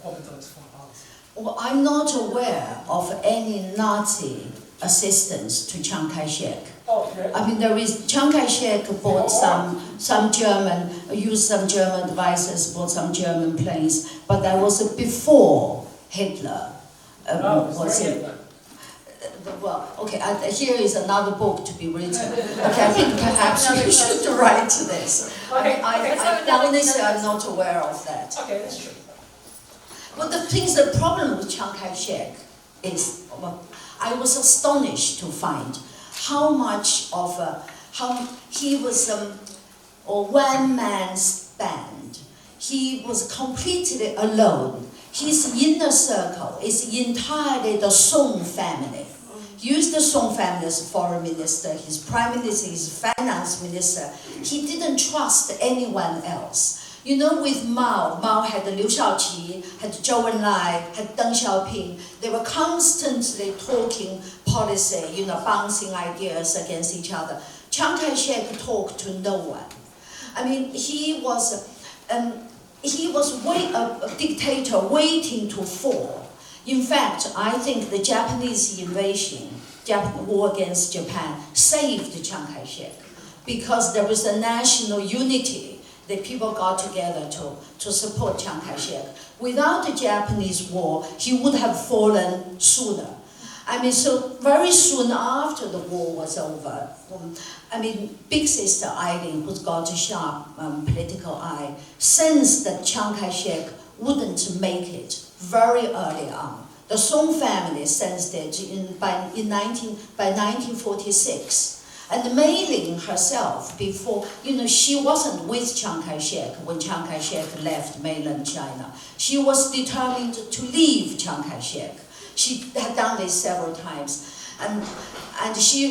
Kuomintang's foreign policy. Well, I'm not aware of any Nazi assistance to Chiang Kai-Shek. Oh, okay. I mean, there is, Chiang Kai-Shek bought some German, used some German devices, bought some German planes, but that was before Hitler was in. Well, okay, here is another book to be written. Okay, I think perhaps you should write this. Honestly, I'm not aware of that. Okay, that's true. But the problem with Chiang Kai-Shek is, I was astonished to find how much of how he was a one-man's band. He was completely alone. His inner circle is entirely the Soong family. He used the Soong family as foreign minister, his prime minister, his finance minister. He didn't trust anyone else. With Mao had Liu Shaoqi, had Zhou Enlai, had Deng Xiaoping. They were constantly talking policy, bouncing ideas against each other. Chiang Kai-Shek talked to no one. I mean, he was a dictator waiting to fall. In fact, I think the Japanese invasion, war against Japan, saved Chiang Kai-Shek because there was a national unity. The people got together to support Chiang Kai-Shek. Without the Japanese war, he would have fallen sooner. I mean, so very soon after the war was over, big sister Eileen, who's got a sharp political eye, sensed that Chiang Kai-Shek wouldn't make it very early on. The Soong family sensed it by 1946. And Mei Ling herself, before, she wasn't with Chiang Kai-Shek when Chiang Kai-Shek left mainland China. She was determined to leave Chiang Kai-Shek. She had done this several times. And she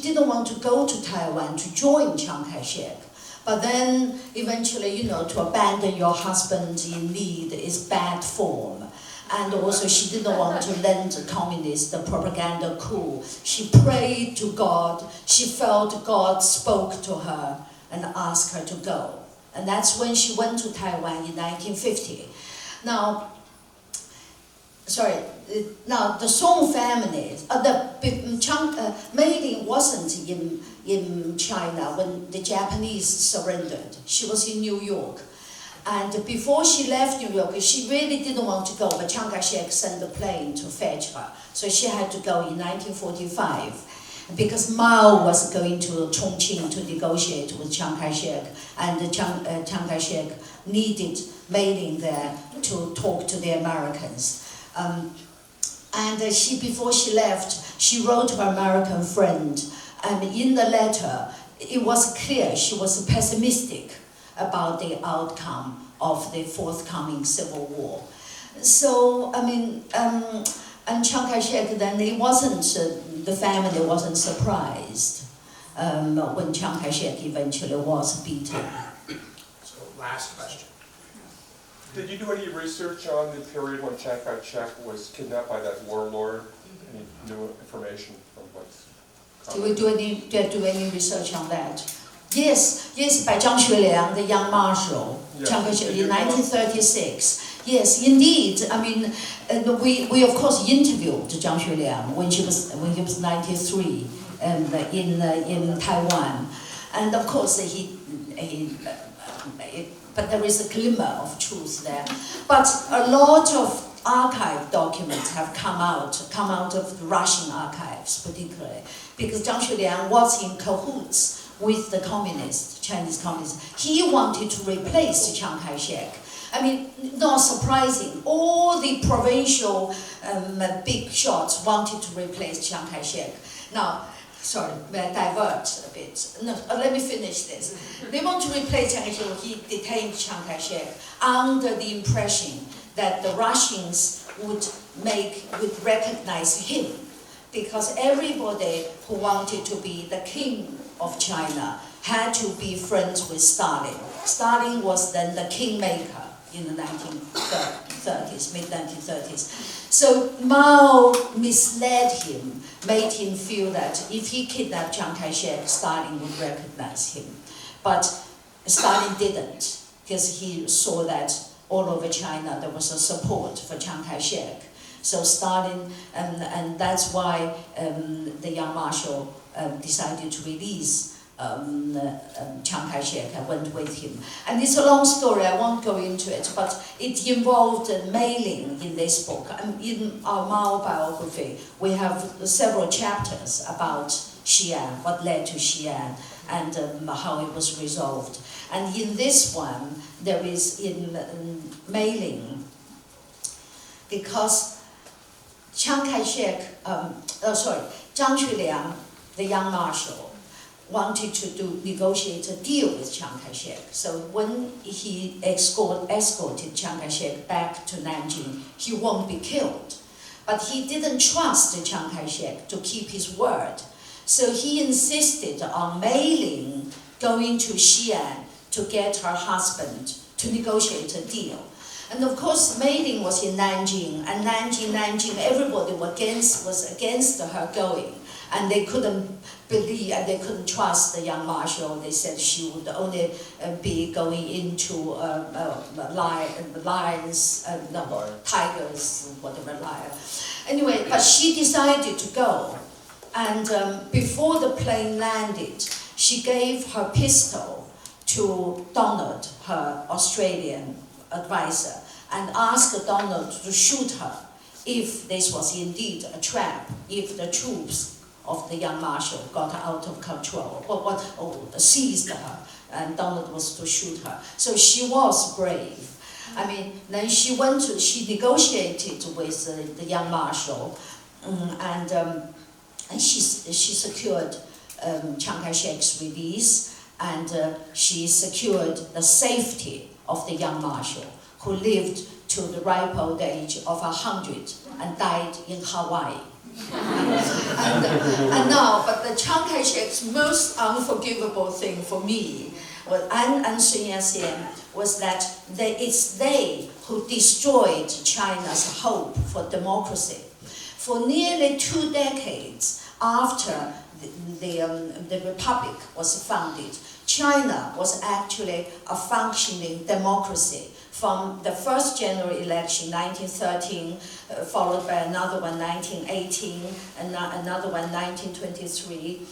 didn't want to go to Taiwan to join Chiang Kai-Shek. But then, eventually, to abandon your husband in need is bad form. And also, she didn't want to lend the communists the propaganda coup. She prayed to God. She felt God spoke to her and asked her to go. And that's when she went to Taiwan in 1950. Now, the Soong family, Mei Ling wasn't in China when the Japanese surrendered. She was in New York. And before she left New York, she really didn't want to go, but Chiang Kai-Shek sent a plane to fetch her. So she had to go in 1945, because Mao was going to Chongqing to negotiate with Chiang Kai-Shek, and Chiang Kai-Shek needed Mei Ling there to talk to the Americans. Before she left, she wrote to her American friend, and in the letter, it was clear she was pessimistic about the outcome of the forthcoming civil war. So, and Chiang Kai-Shek then, the family wasn't surprised when Chiang Kai-Shek eventually was beaten. So last question. Did you do any research on the period when Chiang Kai-Shek was kidnapped by that warlord? Any new information from what's Do we do any research on that? Yes, by Zhang Xueliang, the young marshal, Yes. Chiang Kai-Shek in 1936. Yes, indeed. We of course interviewed Zhang Xueliang when he was 93 in Taiwan, and of course but there is a glimmer of truth there. But a lot of archive documents have come out of the Russian archives particularly, because Zhang Xueliang was in cahoots with the Chinese communists. He wanted to replace Chiang Kai-Shek. Not surprising, all the provincial big shots wanted to replace Chiang Kai-Shek. Now, sorry, may I divert a bit? No, let me finish this. They want to replace Chiang Kai-Shek. He detained Chiang Kai-Shek under the impression that the Russians would recognize him, because everybody who wanted to be the king of China had to be friends with Stalin. Stalin was then the kingmaker in the 1930s, mid-1930s. So Mao misled him, made him feel that if he kidnapped Chiang Kai-Shek, Stalin would recognize him. But Stalin didn't, because he saw that all over China there was a support for Chiang Kai-Shek. So Stalin, and that's why the young marshal decided to release Chiang Kai-Shek. I went with him. And it's a long story, I won't go into it, but it involved Mei Ling in this book. In our Mao biography, we have several chapters about Xi'an, what led to Xi'an, and how it was resolved. And in this one, there is in Mei Ling, because Chiang Kai-Shek, Zhang Xueliang, the young marshal, wanted to negotiate a deal with Chiang Kai-Shek. So when he escorted Chiang Kai-Shek back to Nanjing, he won't be killed. But he didn't trust Chiang Kai-Shek to keep his word. So he insisted on Mei Ling going to Xi'an to get her husband to negotiate a deal. And of course, Mei Ling was in Nanjing, and Nanjing, everybody was against her going. And they couldn't believe, and they couldn't trust the young marshal. They said she would only be going into tigers, whatever, lion. Anyway, but she decided to go. And before the plane landed, she gave her pistol to Donald, her Australian advisor, and asked Donald to shoot her if this was indeed a trap, if the troops of the young marshal got out of control, or seized her, and Donald was to shoot her. So she was brave. I mean, then she negotiated with the young marshal, and she secured Chiang Kai-shek's release, and she secured the safety of the young marshal, who lived to the ripe old age of 100 and died in Hawaii. and now, but the Chiang Kai-shek's most unforgivable thing for me and Sun Yat-sen was that it's they who destroyed China's hope for democracy. For nearly 2 decades after the republic was founded, China was actually a functioning democracy. From the first general election, 1913, followed by another one, 1918, and another one, 1923,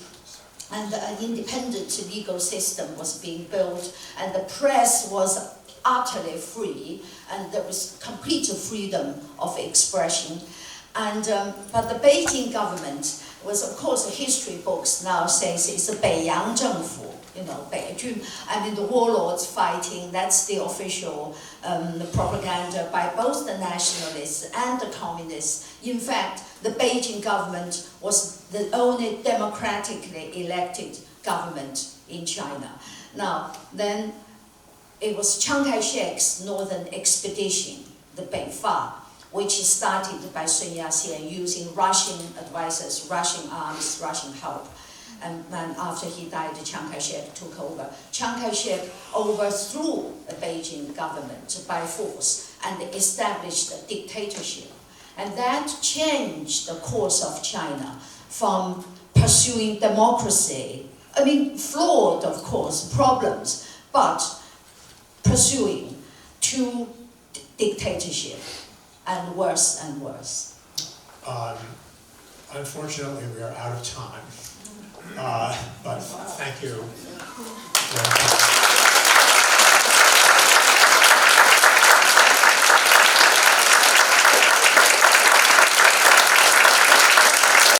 and an independent legal system was being built, and the press was utterly free, and there was complete freedom of expression. And but the Beijing government was, of course, history books now says it's a Beiyang 政府. You know, Beijing, I mean, the warlords fighting, that's the official propaganda by both the nationalists and the communists. In fact, the Beijing government was the only democratically elected government in China. Now, then it was Chiang Kai-shek's northern expedition, the Beifa, which started by Sun Yat-sen using Russian advisors, Russian arms, Russian help. And after he died, Chiang Kai-shek took over. Chiang Kai-shek overthrew the Beijing government by force and established a dictatorship. And that changed the course of China from pursuing democracy, I mean, flawed, of course, problems, but pursuing to dictatorship, and worse and worse. Unfortunately, we are out of time. But thank you